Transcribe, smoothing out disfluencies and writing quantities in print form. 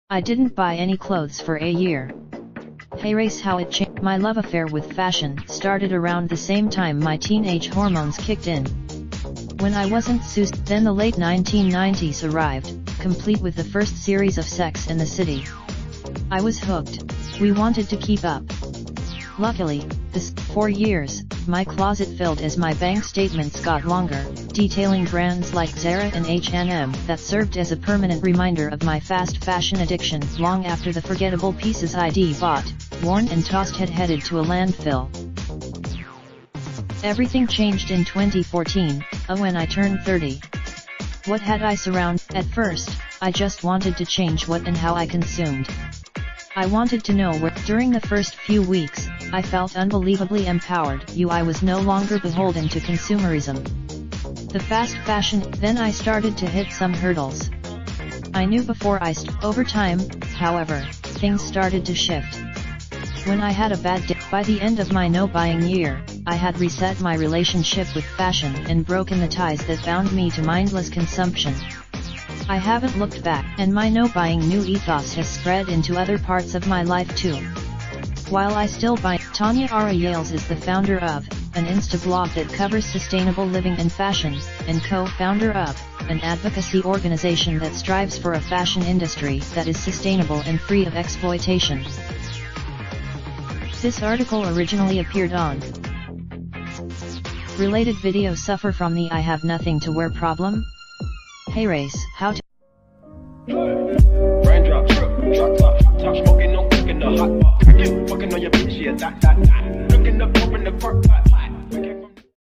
I didn't buy any clothes for a year. Hey race, how it changed. My love affair with fashion started around the same time my teenage hormones kicked in. When I wasn't soused, then the late 1990s arrived, complete with the first series of Sex and the City. I was hooked. We wanted to keep up. Luckily, this 4 years, my closet filled as my bank statements got longer, detailing brands like Zara and H&M that served as a permanent reminder of my fast fashion addiction long after the forgettable pieces I'd bought, worn and tossed had headed to a landfill. Everything changed in 2014, when I turned 30. What had I surrounded? At first, I just wanted to change what and how I consumed. I wanted to know where. During the first few weeks, I felt unbelievably empowered. I was no longer beholden to consumerism. The fast fashion. Then I started to hit some hurdles. I knew before over time, however, things started to shift. When I had a bad day, by the end of my no-buying year, I had reset my relationship with fashion and broken the ties that bound me to mindless consumption. I haven't looked back, and my no-buying new ethos has spread into other parts of my life too. While I still buy, Tanya Ara Yales is the founder of an Insta blog that covers sustainable living and fashion, and co-founder of an advocacy organization that strives for a fashion industry that is sustainable and free of exploitation. This article originally appeared on related videos. Suffer from the I have nothing to wear problem? Hey race, how to raindrop, drop top, smoking, no cooking the hot pot. Fucking on your bitch, yeah, that. Looking up, open the park pot.